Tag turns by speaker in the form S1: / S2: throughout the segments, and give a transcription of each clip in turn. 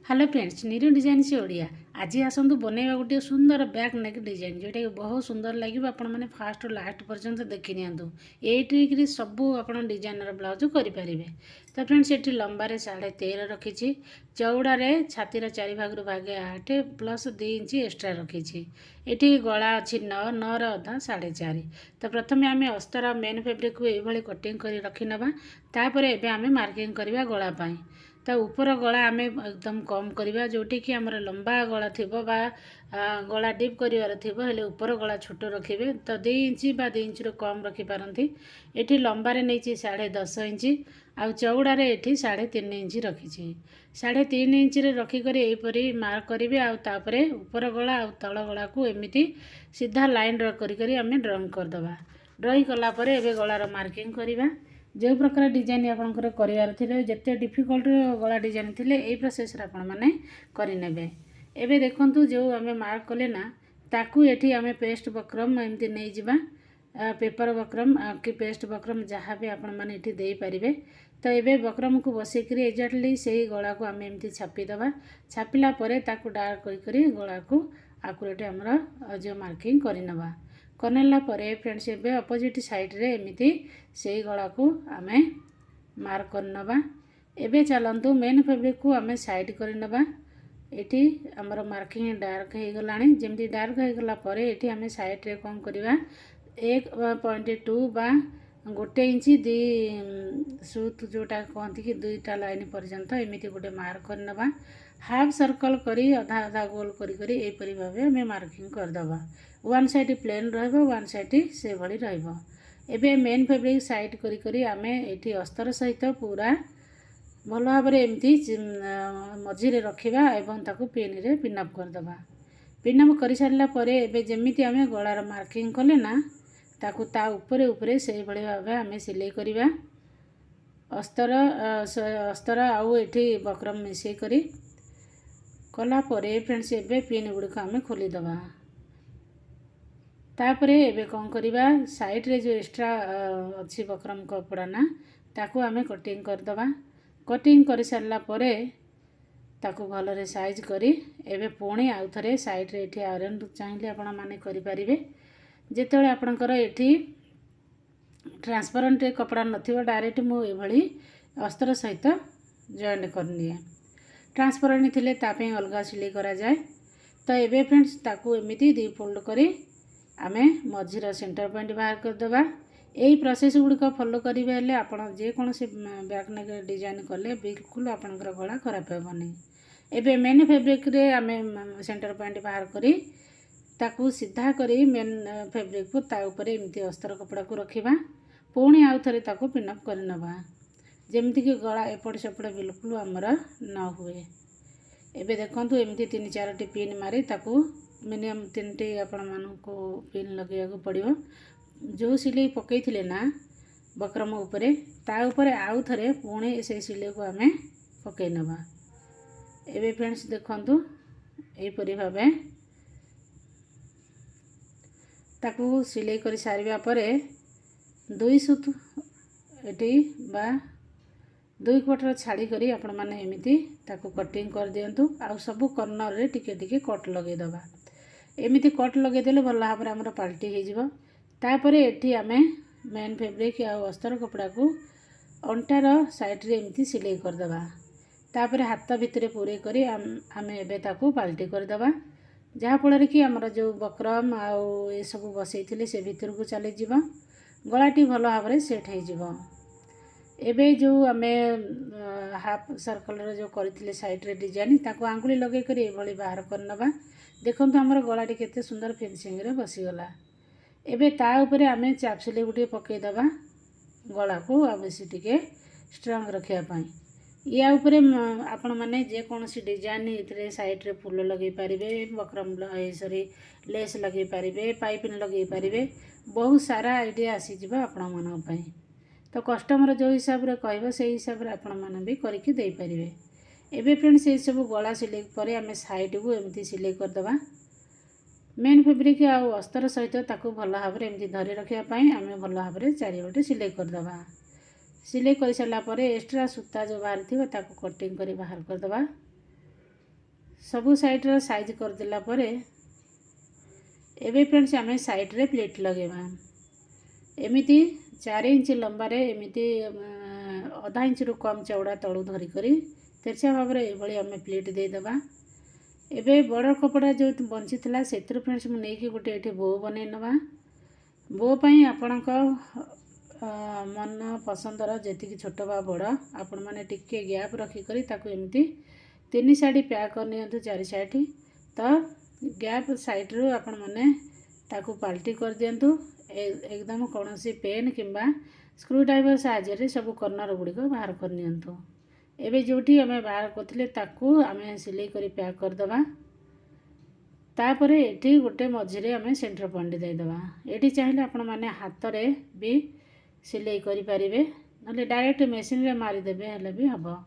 S1: Hello friends Neeru design से ओडिया आज आसतु बनवा गोटे सुंदर बैक नेक डिजाइन जोटा कि बहुत सुंदर लगे आपण मैंने फास्ट लास्ट पर्यंत देखी नियंतु ये सब आप डिजाइनर ब्लाउज करेंगे। तो फ्रेंड्स ये लंबारे 13.5 रखी चौड़ारे छातीर 4 भाग भागे 8 प्लस 2 इंच एक्सट्रा रखी ये गला अच्छी 9 अधा 4.5। तो प्रथम आम अस्तर मेन फैब्रिक को ये कटिंग कर रखी नवा तापर एवं आम मार्किंग करवा गलापाई। तो ऊपर गला आम एकदम कम करवा जोटी कि आमर लंबा गला थी गला डीप करार थी हेले ऊपर गला छोट रखिए। तो 2 इंच बा 2 इंच कम रखिपारती। ये लंबारे नहीं 10.5 इंच आउ चौड़ारे ये 3.5 इंच रखी 3.5 इंच रखिक यहीपरी मार्क करेंगे। आउे ऊपर गला आ तल गला को एमती सीधा लाइन ड्र करी आम ड्रइंग करदे। ड्रइंग कलापर एवं गलार मार्किंग करवा जो प्रकार डिजाइन आपंकर करार थे जिते डिफिकल्ट गला डिजाइन थे यही प्रोसेस आपण मैंने करने। एवं देखु जो आम मार्क कले ना ताकू ये आम पेस्ट बक्रम एमती नहीं जावा पेपर बक्रम कि पेस्ट बक्रम जहाँ भी आपण मैंने दे पारे। तो ये बक्रम को बसईक एक्जाक्टली से गला को आम एमती छापीदे। छापिला डार्क कर गला को आकुरेट आमर जो मार्किंग करनवा करनेला फ्रेंड्स एवं अपोजिट साइड रे एमती से गला को आम मार्क करनवा। एवं चलतु मेन फैब्रिक को आम साइड करनवा। ये आमर मार्किंग डार्क हो गला जमी डार्क हो गला ये आम साइड रे कौन करवा 1.2 बा 1 इंच 2 सूत जोटा कहती कि 2टा लाइन पर्यंत एमती गोटे मार्क करनवा। हाफ सर्कल करी अधा अधा गोल करी यहीपरी भाव आम मार्किंग करदे। One side plane one side से भली रही। मेन फैब्रिक साइड करी आम ये अस्तर सहित पूरा भल भाव एमती मझीरे रखा एवं ताकू पिन रे पिनअप करदे। पिनअप कर सारापर एवं जमी आम गलार मार्किंग कले ना ताकू ता उपरे उपरे से भली भाव आम सिलाई करवा अस्तर अस्तर आउ ये बक्रम मिसई करी कलापर फ्रेंड्स एवं पिन गुड़िक आम खोलीदे। तापर एवं कौन करवा साइड रे जो एक्स्ट्रा अच्छी बक्रम कपड़ा ना ताकू आम कटिंग करदे। कटिंग कर सारापर ताकू भलरे साइज करी एवं पुणी आउ थे साइड रे ये आयरन चाहिए आपण मैंने करें। जिते आपणकर ये ट्रांसपेरेंट कपड़ा नथिबा डायरेक्ट मुझे अस्तर सहित जॉइंट करनी ट्रांसपेरेंट थिले तापे अलग सिलाई करा जाए। तो ये फ्रेंड्स ताकू एमती 2 फोल्ड करी आम मझीर सेंटर पॉइंट बाहर करदे। यही प्रोसेस गुड़िक फॉलो करेंगे हेल्ले आपड़ जेकोसी बैक नेक डिजाइन कले बिल्कुल आपणकर गला खराब हेबनी। एबे मेन फैब्रिक रे आम सेंटर पॉइंट बाहर करी ताकू सीधा करी मेन फैब्रिक को ता ऊपर एमती अस्तर कपड़ा को रखा पुणी आउ थे ताकू पिनअप करनवा जमीती कि गला एपट सेपट बिल्कुल आमर न हुए। एबे देखंतु एमती 3-4 पिन मारी ताकू मिनिमम 3 आपण मानू पिन लगे पड़ो। जो सिलाई पकई थिले ना बक्रम उपरे ता उपरे आउ थे पुणी से सिलाई को आम पकई नवा। एबे फ्रेंड्स देखंतु एहीपरि भावे ताकू सिलाई कर सारिबा परे 2 सूत एटी बा 2 क्वार्टर छाड़ी करी आपण माने एमिति ताकू कटिंग कर दियंतु। आ सब कॉर्नर रे टिके टिके कट लगे दबा एमिति कट लगे देले भल भाव हमर पाल्टी हो जिवो। तापर एठी आमे मेन फैब्रिक आ अस्तर कपड़ा को अंटार साइड रे एमिति सिलाई कर दबा। तापर हाथ भितरे पूरे करी आमे एबे ताकू पाल्टी कर दबा जहाँ फल कि आमर जो बक्रम आउ ये सब बसई से भितर को चली जीव गलाटी भल भाव सेट हो। एबे जो आम हाफ सर्कल जो करथिले साइड रे डिजाइन ताको आंगुली लगे कर ये बाहर करनवा। देखंतु हमर गलाटी केते सुंदर फिनिशिंग रे बसीगला। एबे ता ऊपर आम चाप सिलाई गुटे पकई दबा गला को आ बेसी टिके स्ट्रांग रखिया पाई। या ऊपर आपण माने जेकोसी डिजाइन ये साइड रे फूल लगे पारे बक्रम सॉरी लेस लगे पारे पाइपिन लगे पारे बहुत सारा आइडिया आसीज आपण मानी। तो कस्टमर जो हिसाब रे कहबो से हिसाब रे आपण माने भी करके दे पारिबे। एबे फ्रेंड्स ये सब गला सिलाई पर आम साइड को एमती सिलाई करदबा मेन फैब्रिक आ अस्तर सहित ताकू भल भाव एमती धरी रखिया पाई आम भल भाव चारिपटे सिलाई करदबा। सिलाई कर सारापर एक्स्ट्रा सूता जो बाहर थी कटिंग कर बाहर करदबा। सबु साइड रो साइज करदेला परे एबे फ्रेंड्स आम साइड रे प्लेट लगेवा एमिति 4 इंच लंबारे एमिति आधा इंच रु कम चौड़ा तलू धरिक तेरछा भाव में ये आम प्लेट देदेबा। एबे बड़ कपड़ा जो बंची से फ्रेंड्स मुझे गोटे ये बो बन नवा बो पाई आपण मन पसंदर जी छोट बा बड़ आपण मैंने टिके गैप रखिक एमती 3 साइड पैक करनी 4 साइड तो गैप साइड रू आपण मैंने ताकू पाल्टी कर दिंतु एकदम कौन सी पेन किंबा स्क्रू ड्राइवर साहाय्य सब कर्नर गुड़िक बाहर करनी एबे जोटी आम बाहर करथिले ताकू आम सिलाई करी पैक करदबा तापरे एठी गोटे मझिरे आम सेंटर पॉइंट देदेबा एठी चाहिए आपण माने हाथ रे भी सिलाई करि पारिबे नले डायरेक्ट मशीन रे मारी देबे हले भी हबो।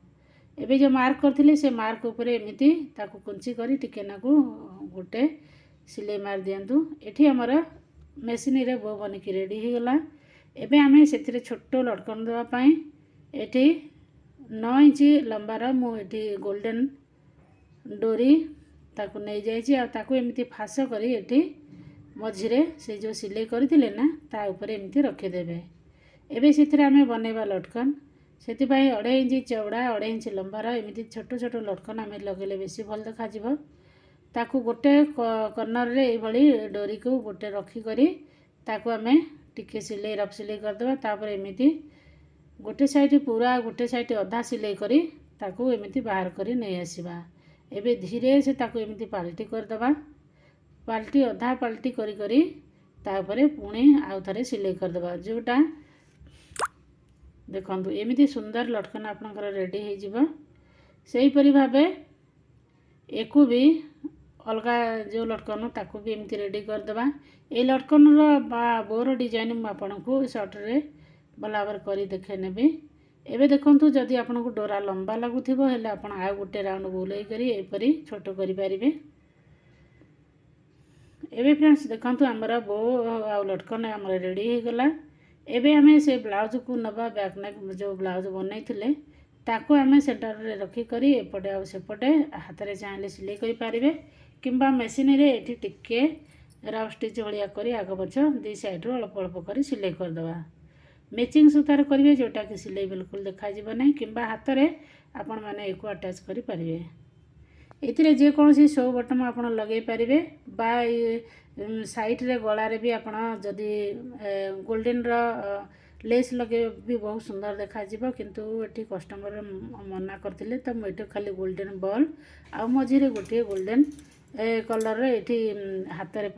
S1: एबे जो मार्क करथिले से मार्क ऊपर एमिति ताकू कुंची करी टिके नाकू गोटे सिलाई मार दियंतु एठी हमर मशीन रे बो बनिकी रेडी हो गला। एबे आमे सेथिरे छोटो लटकन देवा पई एठी 9 इंच लंबार मुझे गोल्डन डोरी ताकू नहीं जाइए आ ताकू एमती फास करी एठी मझिरे से जो सिलाई करथिले ना ता ऊपर एमती रखिदेबे। एबे सेथिरे आमे बनेबा लटकन सेति पई 2.5 इंच चौड़ा 2.5 इंच लंबार एमती छोट छोट लटकन आमे लगेले बेसी भल देखा जिवो ताकू गोटे कर्नर रे ए भली डोरी को गोटे रखी करी ताकू आमे टिके सिलाई रफ सिलाई करदेबा तापर एमती गोटे साइड पूरा गोटे साइड अधा सिलाई करी ताकू एमती बाहर करी नहीं आसीबा। एबे धीरे से ताकू एमती पाल्टी करदबा पाल्टी अधा पाल्टी करी करी तापरे पुणी आउ थरे सिलाई करदबा जोटा देखंतु एमती सुंदर लटकन आपनकर रेडी हो जिवो। सेही परि भाबे एकु भी अलगा जो लटकन ताकू भी एमती रेडी करदबा। ए लटकन रो बोर डिजाइन मु आपनकू शॉर्ट रे बराबर करी देखे नेबी। एबे देखंतु जदि आपनको डोरा लंबा लगुथिबो हेले आपण आ गोटे राउंड बुलाई करी एपरी छोट करि पारिबे। एबे फ्रेंड्स देखंतु हमर बो आ लटकन हमर रेडी हो गला। एबे हमें से ब्लाउज को नबा बैक नेक जो ब्लाउज बनैथिले ताकू हमें सेंटर रे रखी करी एपटे आ सेपटे हाथ रे चाहले सिलाई करि पारिबे किंबा मशीन रे एठी टिके राव स्टिच भलिया करी आग पछ दी साइड रो अल्प अल्प करी सिलाई कर दबा। मैचिंग सूतार करेंगे जोटा कि सिलाई बिल्कुल देखा ना कि हाथ में आपण मैंने एक अटैच करेंगे। ये जेकोसी शो बटन आप लगे पारे बा साइड रे गलारे भी आप जदि गोल्डन लेस लगे भी बहुत सुंदर देखा किंतु ये कस्टमर मना करते तो मुझे खाली गोल्डन बॉल आ मझे गोटे गोल्डन कलर ये हाथ में